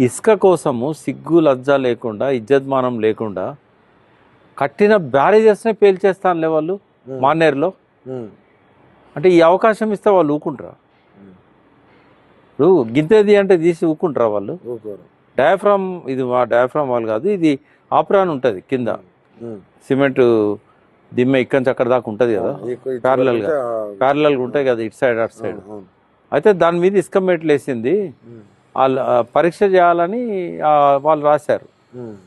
ఇసుక కోసము సిగ్గు లజ్జ లేకుండా ఇజ్జత్మానం లేకుండా కట్టిన బ్యారేజెస్నే పేల్చేస్తానులే వాళ్ళు మానేరులో. అంటే ఈ అవకాశం ఇస్తే వాళ్ళు ఊకుంటారా? ఇప్పుడు గింతేది అంటే తీసి ఊకుంటారా వాళ్ళు? డయాఫ్రామ్, ఇది మా డయాఫ్రామ్ వాళ్ళు కాదు, ఇది ఆప్రాన్ ఉంటుంది కింద, సిమెంట్ దిమ్మె ఇక్కడి నుంచి అక్కడ దాకా ఉంటుంది కదా, ప్యారలల్గా ఉంటాయి కదా ఇటు సైడ్ అటు సైడ్. అయితే దాని మీద ఇసుక మెట్లు వేసింది, వాళ్ళు పరీక్ష చేయాలని వాళ్ళు రాశారు.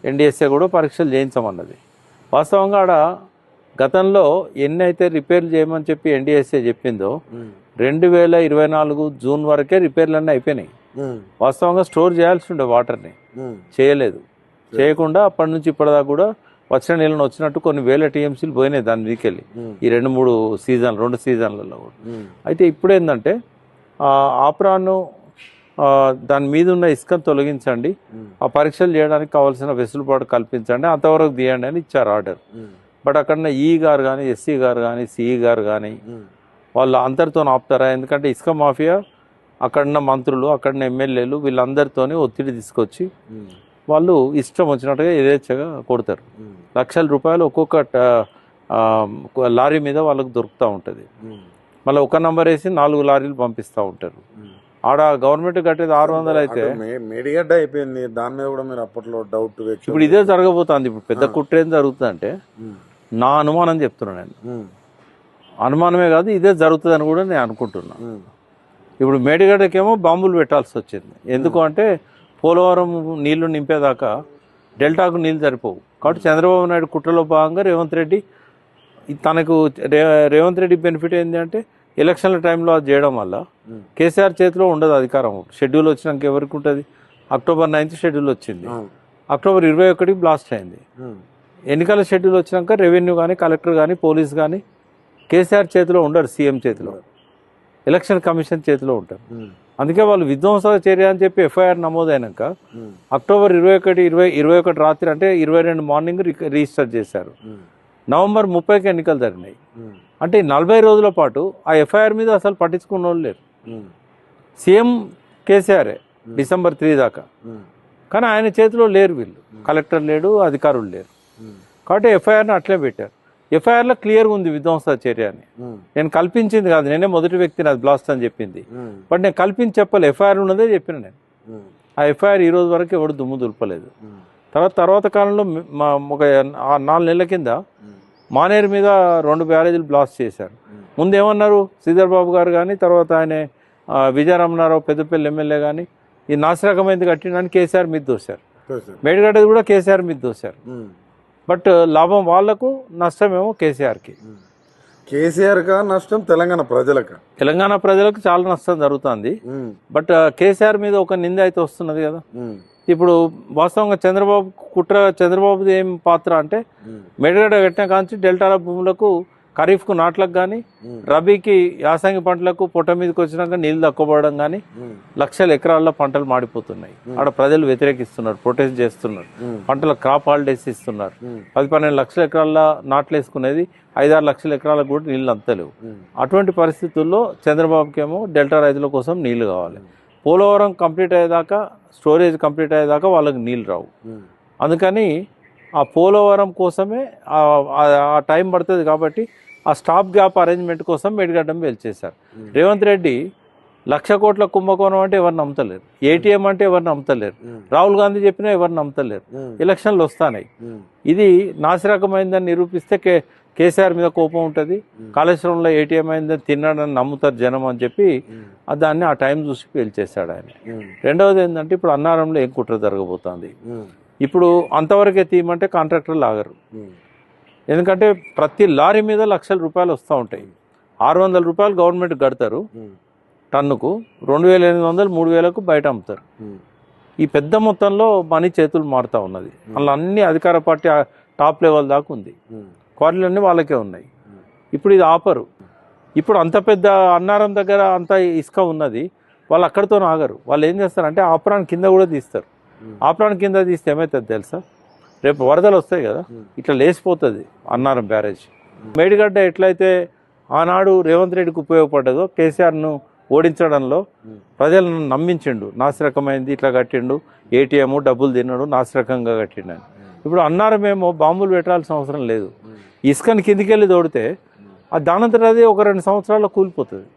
ఎన్డిఎస్ఏ కూడా పరీక్షలు చేయించమన్నది. వాస్తవంగా ఆడ గతంలో ఎన్ని అయితే రిపేర్లు చేయమని చెప్పి ఎన్డిఎస్ఏ చెప్పిందో 2024 జూన్ వరకే రిపేర్లన్నీ అయిపోయినాయి. వాస్తవంగా స్టోర్ చేయాల్సి ఉండే వాటర్ని చేయలేదు. చేయకుండా అప్పటి నుంచి ఇప్పటిదాకా కూడా వచ్చిన నీళ్ళని వచ్చినట్టు కొన్ని వేల టీఎంసీలు పోయినాయి దాని మీదకెళ్ళి ఈ 2 సీజన్లలో కూడా. అయితే ఇప్పుడు ఏంటంటే ఆప్రాను దాని మీద ఉన్న ఇసుకను తొలగించండి, ఆ పరీక్షలు చేయడానికి కావాల్సిన వెసులుబాటు కల్పించండి, అంతవరకు తీయండి అని ఇచ్చారు ఆర్డర్. బట్ అక్కడ ఈ గారు కానీ, ఎస్సీ గారు కానీ, సిఈ గారు కానీ వాళ్ళు అందరితో ఆపుతారా? ఎందుకంటే ఇసుక మాఫియా అక్కడున్న మంత్రులు, అక్కడున్న ఎమ్మెల్యేలు వీళ్ళందరితోనే ఒత్తిడి తీసుకొచ్చి వాళ్ళు ఇష్టం వచ్చినట్టుగా యథేచ్ఛగా కొడతారు. లక్షల రూపాయలు ఒక్కొక్క లారీ మీద వాళ్ళకు దొరుకుతూ ఉంటుంది. మళ్ళీ ఒక నంబర్ వేసి 4 లారీలు పంపిస్తూ ఉంటారు. ఆడ గవర్నమెంట్ కట్టేది 600 అయితే మేడిగడ్డ అయిపోయింది. దాని మీద కూడా మీరు అప్పట్లో డౌట్. ఇప్పుడు ఇదే జరగబోతుంది. ఇప్పుడు పెద్ద కుట్ర ఏం జరుగుతుందంటే, నా అనుమానం చెప్తున్నా నేను, అనుమానమే కాదు ఇదే జరుగుతుందని కూడా నేను అనుకుంటున్నా. ఇప్పుడు మేడిగడ్డకేమో బాంబులు పెట్టాల్సి వచ్చింది. ఎందుకు అంటే పోలవరం నీళ్లు నింపేదాకా డెల్టాకు నీళ్ళు సరిపోవు. కాబట్టి చంద్రబాబు నాయుడు కుట్రలో భాగంగా రేవంత్ రెడ్డి బెనిఫిట్ ఏంటి అంటే ఎలక్షన్ల టైంలో అది చేయడం వల్ల కేసీఆర్ చేతిలో ఉండదు అధికారం. షెడ్యూల్ వచ్చినాక ఎవరికి ఉంటుంది? అక్టోబర్ 9 షెడ్యూల్ వచ్చింది, అక్టోబర్ 21 బ్లాస్ట్ అయింది. ఎన్నికల షెడ్యూల్ వచ్చినాక రెవెన్యూ కానీ, కలెక్టర్ కానీ, పోలీస్ కానీ కేసీఆర్ చేతిలో ఉండరు, సీఎం చేతిలో, ఎలక్షన్ కమిషన్ చేతిలో ఉంటారు. అందుకే వాళ్ళు విధ్వంసక చర్య అని చెప్పి ఎఫ్ఐఆర్ నమోదైనాక అక్టోబర్ 21 రాత్రి అంటే 22 మార్నింగ్ రిజిస్టర్ చేశారు. నవంబర్ 30కి ఎన్నికలు జరిగినాయి. అంటే 40 రోజుల పాటు ఆ ఎఫ్ఐఆర్ మీద అసలు పట్టించుకున్న వాళ్ళు లేరు. సీఎం కేసీఆరే డిసెంబర్ 3 దాకా, కానీ ఆయన చేతిలో లేరు వీళ్ళు, కలెక్టర్ లేడు, అధికారులు లేరు. కాబట్టి ఎఫ్ఐఆర్ని అట్లే పెట్టారు. ఎఫ్ఐఆర్లో క్లియర్గా ఉంది విధ్వంసక చర్య అని. నేను కల్పించింది కాదు, నేనే మొదటి వ్యక్తిని అది బ్లాస్ట్ అని చెప్పింది. బట్ నేను కల్పించి చెప్పాలి, ఎఫ్ఐఆర్ ఉన్నదే చెప్పిన నేను. ఆ ఎఫ్ఐఆర్ ఈ రోజు వరకు ఎవడు దుమ్ము దులపలేదు. తర్వాత కాలంలో ఒక 4 నెలల కింద మానేరు మీద 2 బ్యారేజీలు బ్లాస్ట్ చేశారు. ముందు ఏమన్నారు శ్రీధర్ బాబు గారు కానీ, తర్వాత ఆయన విజయరమణారావు పెద్దపల్లి ఎమ్మెల్యే కానీ, ఈ నాసిరకమైంది కట్టినని కేసీఆర్ మీద దోశారు. మేడిగడ్డది కూడా కేసీఆర్ మీద దోశారు. బట్ లాభం వాళ్లకు, నష్టమేమో కేసీఆర్కి. కేసీఆర్ కా నష్టం తెలంగాణ ప్రజలకు చాలా నష్టం జరుగుతుంది. బట్ కేసీఆర్ మీద ఒక నింద అయితే వస్తున్నది కదా. ఇప్పుడు వాస్తవంగా చంద్రబాబుది ఏం పాత్ర అంటే, మేడిగడ్డ కట్టిన కాంచి డెల్టాల భూములకు, ఖరీఫ్కు నాట్లకు కానీ, రబీకి యాసంగి పంటలకు పొట్ట మీదకి వచ్చినాక నీళ్లు తక్కువబడడం కానీ, లక్షల ఎకరాల్లో పంటలు మాడిపోతున్నాయి. ఆడ ప్రజలు వ్యతిరేకిస్తున్నారు, ప్రొటెస్ట్ చేస్తున్నారు, పంటల క్రాప్ హాలిడేస్ ఇస్తున్నారు. 10-12 లక్షల ఎకరాల్లో నాట్లు వేసుకునేది 5-6 లక్షల ఎకరాలకు కూడా నీళ్ళు అంతలేవు. అటువంటి పరిస్థితుల్లో చంద్రబాబుకేమో డెల్టా రైతుల కోసం నీళ్లు కావాలి. పోలవరం కంప్లీట్ అయ్యేదాకా, స్టోరేజ్ కంప్లీట్ అయ్యేదాకా వాళ్ళకి నీళ్ళు రావు. అందుకని ఆ పోలవరం కోసమే ఆ టైం పడుతుంది. కాబట్టి ఆ స్టాప్ గ్యాప్ అరేంజ్మెంట్ కోసం మేడిగడ్డం పేల్చేశారు. రేవంత్ రెడ్డి 1,00,000 కోట్ల కుంభకోణం అంటే ఎవరు నమ్ముతలేరు, ఏటీఎం అంటే ఎవరు నమ్ముతలేరు, రాహుల్ గాంధీ చెప్పినా ఎవరు నమ్ముతలేరు. ఎలక్షన్లు వస్తాయి. ఇది నాసిరకమైందని నిరూపిస్తే కేసీఆర్ మీద కోపం ఉంటుంది, కాళేశ్వరంలో ఏటీఎం అయిందని తిన్నాడని నమ్ముతారు జనం అని చెప్పి దాన్ని ఆ టైం చూసి పేల్చేశాడు ఆయన. రెండవది ఏంటంటే, ఇప్పుడు అన్నారంలో ఏం కుట్ర జరగబోతోంది. ఇప్పుడు అంతవరకే తీయమంటే కాంట్రాక్టర్లు ఆగరు. ఎందుకంటే ప్రతి లారీ మీద లక్షల రూపాయలు వస్తూ ఉంటాయి. 600 రూపాయలు గవర్నమెంట్ కడతారు టన్నుకు, 2,800-3,000కు బయట అమ్ముతారు. ఈ పెద్ద మొత్తంలో మనీ చేతులు మారుతూ ఉన్నది. అలా అన్ని అధికార పార్టీ టాప్ లెవెల్ దాకా ఉంది, క్వారీలన్నీ వాళ్ళకే ఉన్నాయి. ఇప్పుడు ఇది ఆపరు. ఇప్పుడు అంత పెద్ద అన్నారం దగ్గర అంత ఇసుక ఉన్నది, వాళ్ళు అక్కడితో ఆగరు. వాళ్ళు ఏం చేస్తారంటే ఆపరాన్ని కింద కూడా తీస్తారు. ఆపరాన్ని కింద తీస్తే ఏమవుతుంది తెలుసా? రేపు వరదలు వస్తాయి కదా, ఇట్లా లేచిపోతుంది అన్నారం బ్యారేజ్. మేడిగడ్డ ఎట్లయితే ఆనాడు రేవంత్ రెడ్డికి ఉపయోగపడ్డదో, కేసీఆర్ను ఓడించడంలో ప్రజలను నమ్మించిండు. నాసిరకమైంది, ఇట్లా కట్టిండు, ఏటీఎం డబ్బులు తిన్నాడు, నాసిరకంగా కట్టిండు అని. ఇప్పుడు అన్నారమేమో బాంబులు పెట్టాల్సిన అవసరం లేదు. ఇసుకని కిందికి వెళ్ళి తోడితే ఆ దానంతట అది ఒక 2 సంవత్సరాల్లో కూలిపోతుంది.